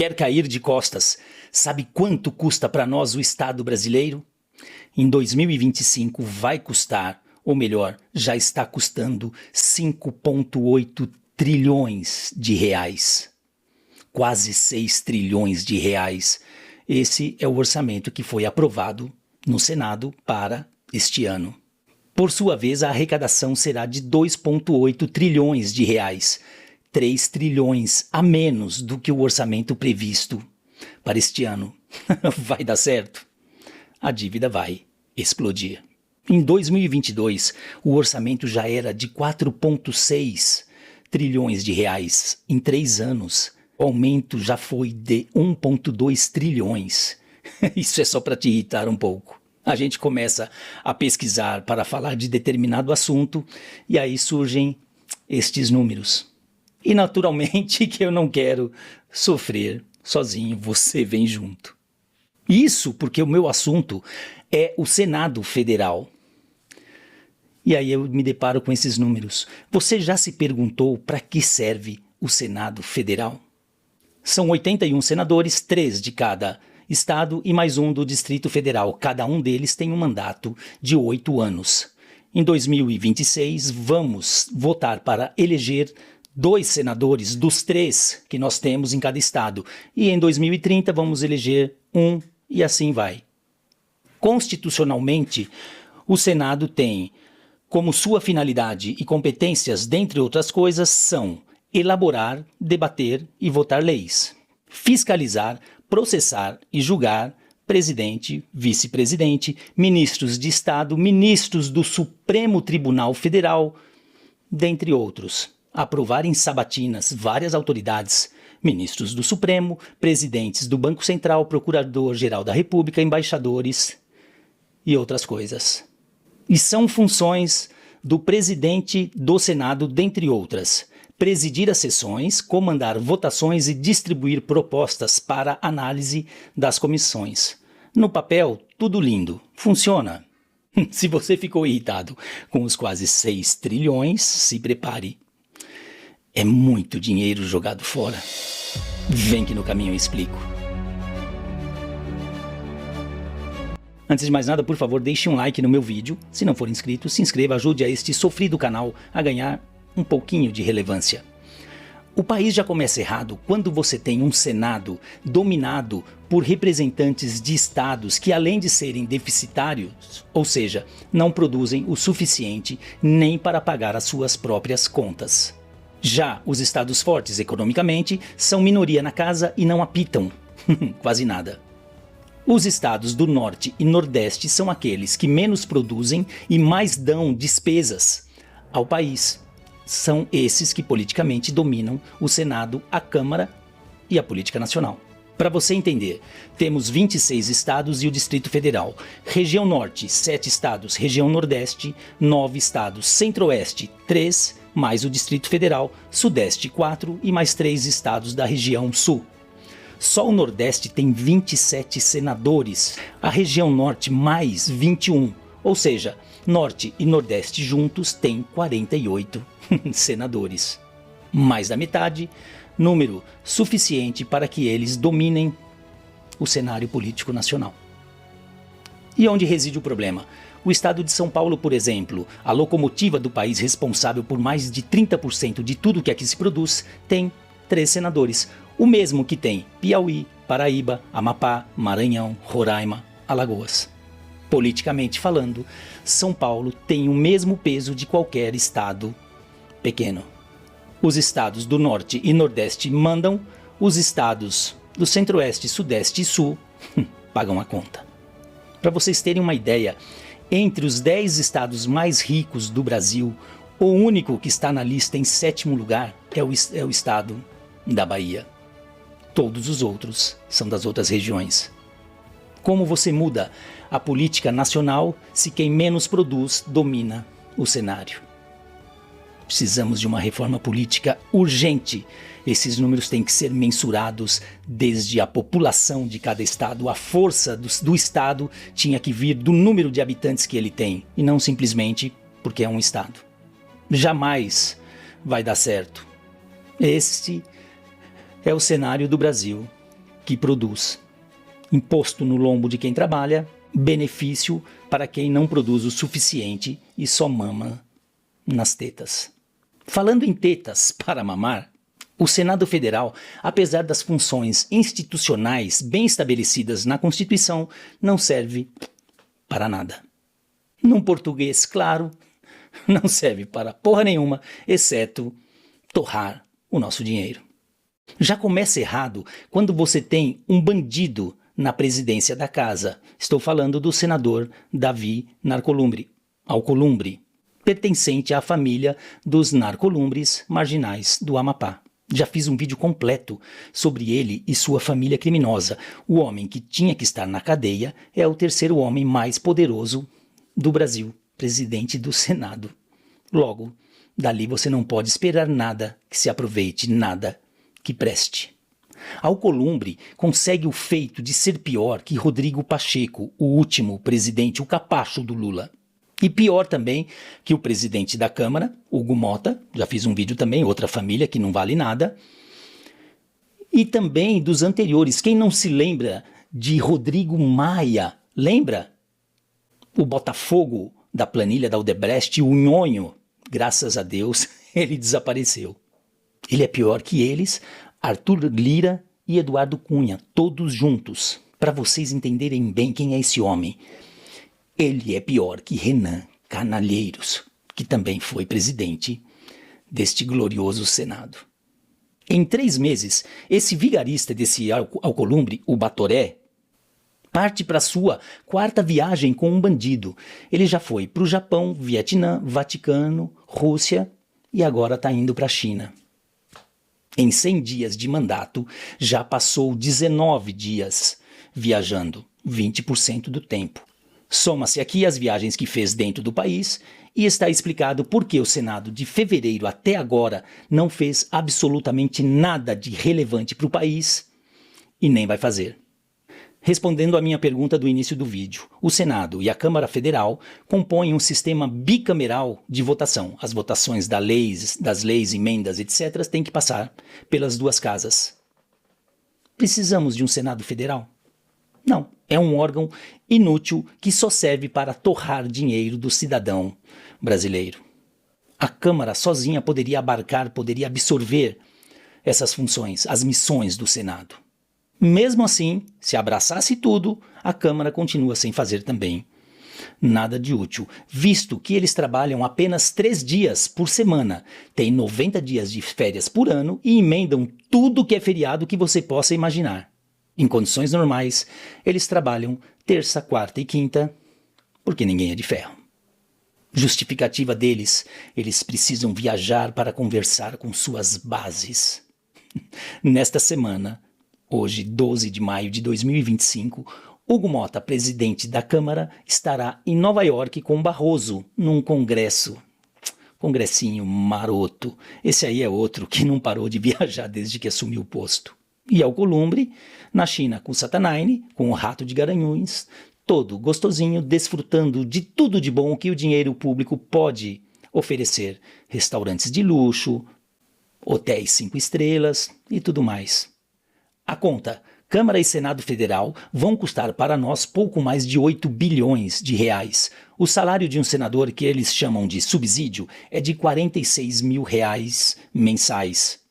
Quer cair de costas? Sabe quanto custa para nós o Estado brasileiro? Em 2025 vai custar, ou melhor, já está custando 5,8 trilhões de reais. Quase 6 trilhões de reais. Esse é o orçamento que foi aprovado no Senado para este ano. Por sua vez, a arrecadação será de 2,8 trilhões de reais. 3 trilhões a menos do que o orçamento previsto para este ano. Vai dar certo? A dívida vai explodir. Em 2022, o orçamento já era de 4,6 trilhões de reais. Em 3 anos, o aumento já foi de 1,2 trilhões. Isso é só para te irritar um pouco. A gente começa a pesquisar para falar de determinado assunto e aí surgem estes números. E naturalmente que eu não quero sofrer sozinho, você vem junto. Isso porque o meu assunto é o Senado Federal. E aí eu me deparo com esses números. Você já se perguntou para que serve o Senado Federal? São 81 senadores, 3 de cada estado e mais um do Distrito Federal. Cada um deles tem um mandato de 8 anos. Em 2026, vamos votar para eleger 2 senadores dos 3 que nós temos em cada estado. E em 2030 vamos eleger 1 e assim vai. Constitucionalmente, o Senado tem como sua finalidade e competências, dentre outras coisas, são elaborar, debater e votar leis, fiscalizar, processar e julgar presidente, vice-presidente, ministros de Estado, ministros do Supremo Tribunal Federal, dentre outros. Aprovar em sabatinas várias autoridades, ministros do Supremo, presidentes do Banco Central, Procurador-Geral da República, embaixadores e outras coisas. E são funções do presidente do Senado, dentre outras: presidir as sessões, comandar votações e distribuir propostas para análise das comissões. No papel, tudo lindo. Funciona. Se você ficou irritado com os quase 6 trilhões, se prepare. É muito dinheiro jogado fora. Vem que no caminho eu explico. Antes de mais nada, por favor, deixe um like no meu vídeo. Se não for inscrito, se inscreva, ajude a este sofrido canal a ganhar um pouquinho de relevância. O país já começa errado quando você tem um Senado dominado por representantes de estados que, além de serem deficitários, ou seja, não produzem o suficiente nem para pagar as suas próprias contas. Já os estados fortes economicamente são minoria na casa e não apitam quase nada. Os estados do Norte e Nordeste são aqueles que menos produzem e mais dão despesas ao país. São esses que politicamente dominam o Senado, a Câmara e a política nacional. Para você entender, temos 26 estados e o Distrito Federal. Região Norte, 7 estados. Região Nordeste, 9 estados. Centro-Oeste, 3, mais o Distrito Federal. Sudeste, 4 e mais 3 estados da região Sul. Só o Nordeste tem 27 senadores. A região Norte mais 21. Ou seja, Norte e Nordeste juntos têm 48 senadores. Mais da metade, número suficiente para que eles dominem o cenário político nacional. E onde reside o problema? O estado de São Paulo, por exemplo, a locomotiva do país responsável por mais de 30% de tudo que aqui se produz, tem 3 senadores. O mesmo que tem Piauí, Paraíba, Amapá, Maranhão, Roraima, Alagoas. Politicamente falando, São Paulo tem o mesmo peso de qualquer estado pequeno. Os estados do Norte e Nordeste mandam, os estados do Centro-Oeste, Sudeste e Sul pagam a conta. Para vocês terem uma ideia, entre os 10 estados mais ricos do Brasil, o único que está na lista em 7º lugar é o estado da Bahia. Todos os outros são das outras regiões. Como você muda a política nacional se quem menos produz domina o cenário? Precisamos de uma reforma política urgente. Esses números têm que ser mensurados desde a população de cada estado. A força do estado tinha que vir do número de habitantes que ele tem e não simplesmente porque é um estado. Jamais vai dar certo. Este é o cenário do Brasil que produz. Imposto no lombo de quem trabalha, benefício para quem não produz o suficiente e só mama nas tetas. Falando em tetas para mamar, o Senado Federal, apesar das funções institucionais bem estabelecidas na Constituição, não serve para nada. Num português claro, não serve para porra nenhuma, exceto torrar o nosso dinheiro. Já começa errado quando você tem um bandido na presidência da casa. Estou falando do senador Davi Alcolumbre, pertencente à família dos narcolumbres marginais do Amapá. Já fiz um vídeo completo sobre ele e sua família criminosa. O homem que tinha que estar na cadeia é o terceiro homem mais poderoso do Brasil, presidente do Senado. Logo, dali você não pode esperar nada que se aproveite, nada que preste. Alcolumbre consegue o feito de ser pior que Rodrigo Pacheco, o último presidente, o capacho do Lula. E pior também que o presidente da Câmara, Hugo Mota, já fiz um vídeo também, outra família que não vale nada. E também dos anteriores, quem não se lembra de Rodrigo Maia? Lembra? O Botafogo da planilha da Odebrecht, o nhonho, graças a Deus, ele desapareceu. Ele é pior que eles, Arthur Lira e Eduardo Cunha, todos juntos. Para vocês entenderem bem quem é esse homem. Ele é pior que Renan Canalheiros, que também foi presidente deste glorioso Senado. Em 3 meses, esse vigarista desse Alcolumbre, o Batoré, parte para sua 4ª viagem com um bandido. Ele já foi para o Japão, Vietnã, Vaticano, Rússia e agora está indo para a China. Em 100 dias de mandato, já passou 19 dias viajando, 20% do tempo. Soma-se aqui as viagens que fez dentro do país e está explicado por que o Senado de fevereiro até agora não fez absolutamente nada de relevante para o país e nem vai fazer. Respondendo à minha pergunta do início do vídeo, o Senado e a Câmara Federal compõem um sistema bicameral de votação. As votações das leis, emendas, etc. têm que passar pelas 2 casas. Precisamos de um Senado Federal? Não, é um órgão inútil que só serve para torrar dinheiro do cidadão brasileiro. A Câmara sozinha poderia absorver essas funções, as missões do Senado. Mesmo assim, se abraçasse tudo, a Câmara continua sem fazer também nada de útil, visto que eles trabalham apenas 3 dias por semana, têm 90 dias de férias por ano e emendam tudo que é feriado que você possa imaginar. Em condições normais, eles trabalham terça, quarta e quinta, porque ninguém é de ferro. Justificativa deles, eles precisam viajar para conversar com suas bases. Nesta semana, hoje, 12 de maio de 2025, Hugo Mota, presidente da Câmara, estará em Nova York com Barroso, num congressinho maroto. Esse aí é outro que não parou de viajar desde que assumiu o posto. E Alcolumbre, na China com Satanaine, com o rato de Garanhuns, todo gostosinho, desfrutando de tudo de bom que o dinheiro público pode oferecer. Restaurantes de luxo, hotéis 5 estrelas e tudo mais. A conta, Câmara e Senado Federal vão custar para nós pouco mais de 8 bilhões de reais. O salário de um senador, que eles chamam de subsídio, é de 46 mil reais mensais.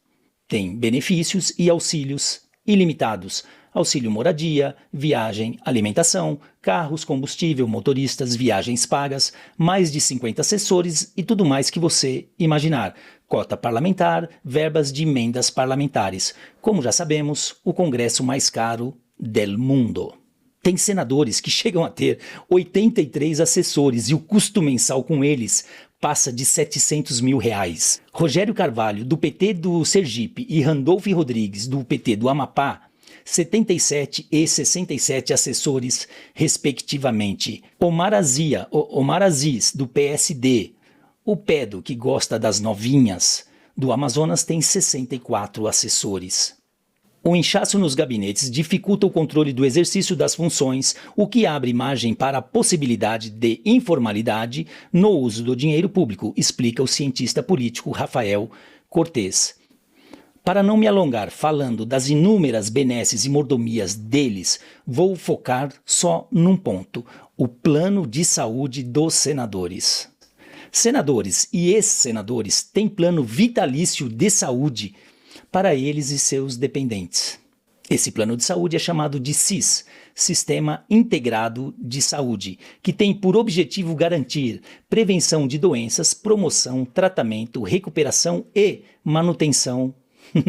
Tem benefícios e auxílios ilimitados. Auxílio moradia, viagem, alimentação, carros, combustível, motoristas, viagens pagas, mais de 50 assessores e tudo mais que você imaginar. Cota parlamentar, verbas de emendas parlamentares. Como já sabemos, o Congresso mais caro del mundo. Tem senadores que chegam a ter 83 assessores e o custo mensal com eles passa de 700 mil reais. Rogério Carvalho, do PT do Sergipe, e Randolph Rodrigues, do PT do Amapá, 77 e 67 assessores, respectivamente. Omar Aziz, do PSD, o Pedo, que gosta das novinhas, do Amazonas, tem 64 assessores. O inchaço nos gabinetes dificulta o controle do exercício das funções, o que abre margem para a possibilidade de informalidade no uso do dinheiro público, explica o cientista político Rafael Cortes. Para não me alongar falando das inúmeras benesses e mordomias deles, vou focar só num ponto: o plano de saúde dos senadores. Senadores e ex-senadores têm plano vitalício de saúde para eles e seus dependentes. Esse plano de saúde é chamado de SIS, Sistema Integrado de Saúde, que tem por objetivo garantir prevenção de doenças, promoção, tratamento, recuperação e manutenção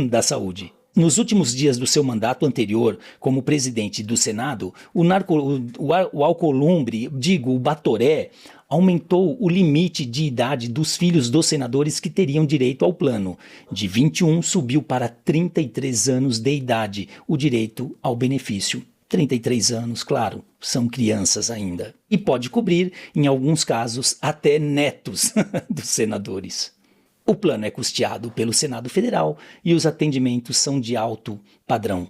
da saúde. Nos últimos dias do seu mandato anterior, como presidente do Senado, o Alcolumbre, o Batoré, aumentou o limite de idade dos filhos dos senadores que teriam direito ao plano. De 21 subiu para 33 anos de idade, o direito ao benefício. 33 anos, claro, são crianças ainda. E pode cobrir, em alguns casos, até netos dos senadores. O plano é custeado pelo Senado Federal e os atendimentos são de alto padrão.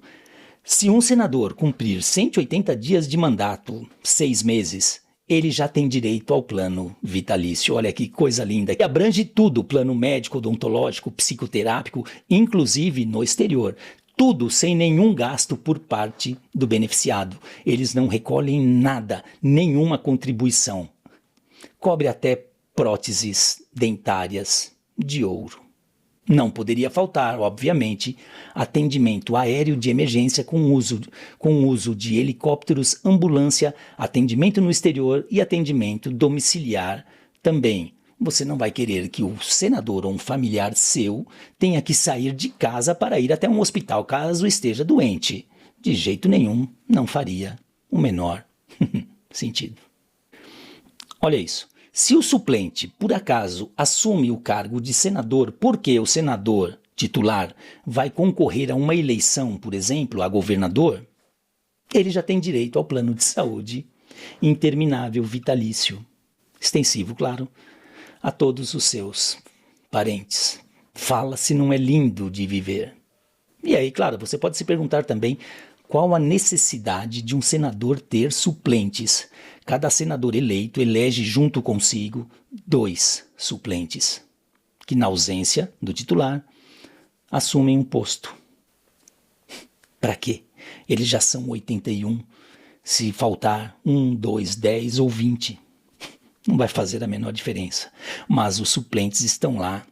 Se um senador cumprir 180 dias de mandato, 6 meses, ele já tem direito ao plano vitalício. Olha que coisa linda. Que abrange tudo: plano médico, odontológico, psicoterápico, inclusive no exterior. Tudo sem nenhum gasto por parte do beneficiado. Eles não recolhem nada, nenhuma contribuição. Cobre até próteses dentárias de ouro. Não poderia faltar, obviamente, atendimento aéreo de emergência com uso de helicópteros, ambulância, atendimento no exterior e atendimento domiciliar também. Você não vai querer que o senador ou um familiar seu tenha que sair de casa para ir até um hospital caso esteja doente. De jeito nenhum, não faria o menor sentido. Olha isso. Se o suplente, por acaso, assume o cargo de senador porque o senador titular vai concorrer a uma eleição, por exemplo, a governador, ele já tem direito ao plano de saúde interminável vitalício, extensivo, claro, a todos os seus parentes. Fala se não é lindo de viver. E aí, claro, você pode se perguntar também qual a necessidade de um senador ter suplentes. Cada senador eleito elege junto consigo 2 suplentes, que na ausência do titular assumem um posto. Para quê? Eles já são 81. Se faltar 1, 2, 10 ou 20, não vai fazer a menor diferença. Mas os suplentes estão lá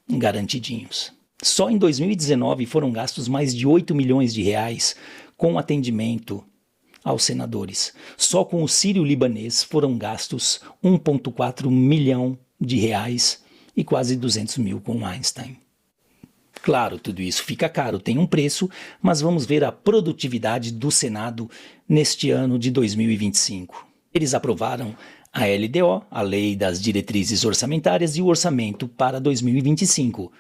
garantidinhos. Só em 2019 foram gastos mais de 8 milhões de reais com atendimento aos senadores. Só com o sírio-libanês foram gastos 1,4 milhão de reais e quase 200 mil com Einstein. Claro, tudo isso fica caro, tem um preço, mas vamos ver a produtividade do Senado neste ano de 2025. Eles aprovaram a LDO, a Lei das Diretrizes Orçamentárias, e o orçamento para 2025.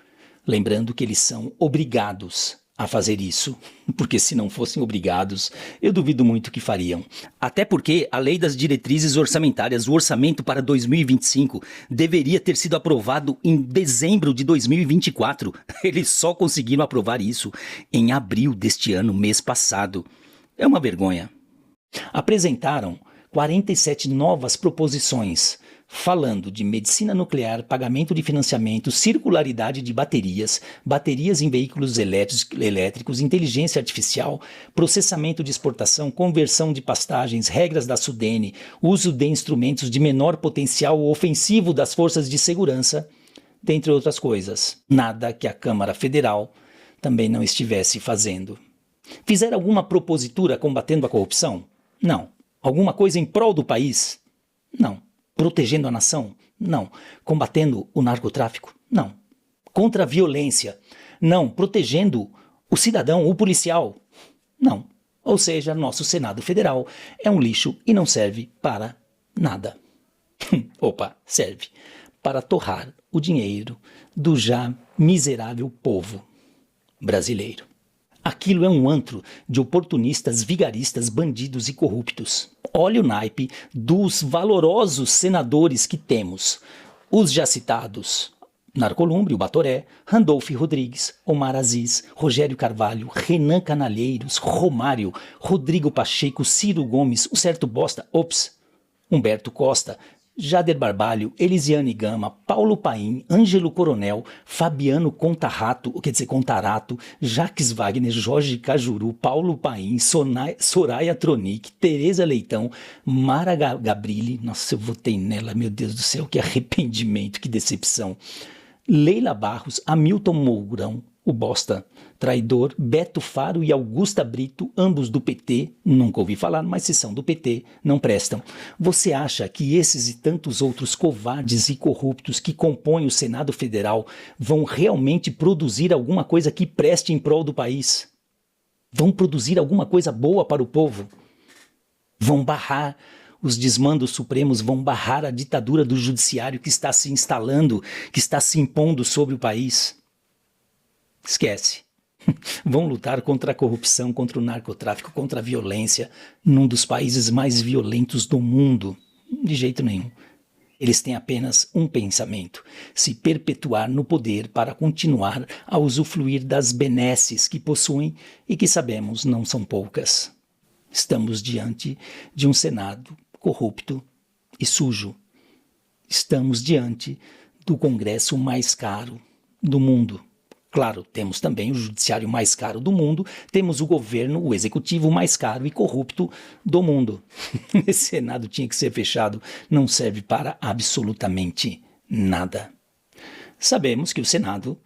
Lembrando que eles são obrigados a fazer isso, porque se não fossem obrigados, eu duvido muito que fariam. Até porque a Lei das Diretrizes Orçamentárias, o orçamento para 2025, deveria ter sido aprovado em dezembro de 2024. Eles só conseguiram aprovar isso em abril deste ano, mês passado. É uma vergonha. Apresentaram 47 novas proposições, falando de medicina nuclear, pagamento de financiamento, circularidade de baterias, baterias em veículos elétricos, inteligência artificial, processamento de exportação, conversão de pastagens, regras da SUDENE, uso de instrumentos de menor potencial ofensivo das forças de segurança, dentre outras coisas. Nada que a Câmara Federal também não estivesse fazendo. Fizeram alguma propositura combatendo a corrupção? Não. Alguma coisa em prol do país? Não. Protegendo a nação? Não. Combatendo o narcotráfico? Não. Contra a violência? Não. Protegendo o cidadão, o policial? Não. Ou seja, nosso Senado Federal é um lixo e não serve para nada. Opa, serve para torrar o dinheiro do já miserável povo brasileiro. Aquilo é um antro de oportunistas, vigaristas, bandidos e corruptos. Olha o naipe dos valorosos senadores que temos. Os já citados: Alcolumbre, o Batoré, Randolph Rodrigues, Omar Aziz, Rogério Carvalho, Renan Canalheiros, Romário, Rodrigo Pacheco, Ciro Gomes, o certo bosta, Humberto Costa, Jader Barbalho, Elisiane Gama, Paulo Paim, Ângelo Coronel, Fabiano Contarato, Jacques Wagner, Jorge Cajuru, Paulo Paim, Soraya Tronic, Tereza Leitão, Mara Gabrilli, nossa, eu votei nela, meu Deus do céu, que arrependimento, que decepção. Leila Barros, Hamilton Mourão, o bosta traidor, Beto Faro e Augusta Brito, ambos do PT, nunca ouvi falar, mas se são do PT, não prestam. Você acha que esses e tantos outros covardes e corruptos que compõem o Senado Federal vão realmente produzir alguma coisa que preste em prol do país? Vão produzir alguma coisa boa para o povo? Vão barrar os desmandos supremos, vão barrar a ditadura do judiciário que está se instalando, que está se impondo sobre o país? Esquece. Vão lutar contra a corrupção, contra o narcotráfico, contra a violência, num dos países mais violentos do mundo. De jeito nenhum. Eles têm apenas um pensamento: se perpetuar no poder para continuar a usufruir das benesses que possuem e que sabemos não são poucas. Estamos diante de um Senado corrupto e sujo. Estamos diante do Congresso mais caro do mundo. Claro, temos também o judiciário mais caro do mundo, temos o governo, o executivo mais caro e corrupto do mundo. Esse Senado tinha que ser fechado, não serve para absolutamente nada. Sabemos que o Senado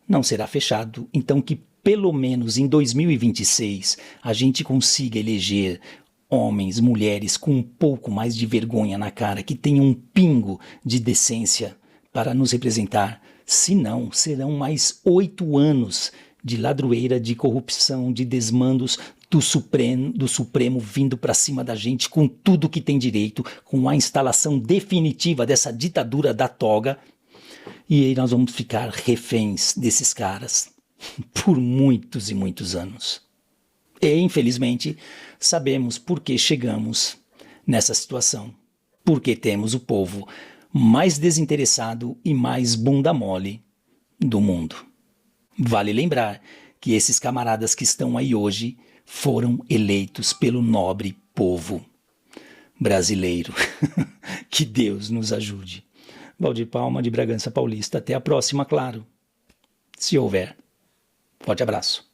não será fechado, então que pelo menos em 2026 a gente consiga eleger homens, mulheres com um pouco mais de vergonha na cara, que tenham um pingo de decência para nos representar. Se não, serão mais 8 anos de ladroeira, de corrupção, de desmandos do Supremo vindo para cima da gente com tudo que tem direito, com a instalação definitiva dessa ditadura da toga. E aí nós vamos ficar reféns desses caras por muitos e muitos anos. E, infelizmente, sabemos por que chegamos nessa situação. Porque temos o povo mais desinteressado e mais bunda mole do mundo. Vale lembrar que esses camaradas que estão aí hoje foram eleitos pelo nobre povo brasileiro. Que Deus nos ajude. Valdir Palma, de Bragança Paulista. Até a próxima, claro. Se houver. Forte abraço.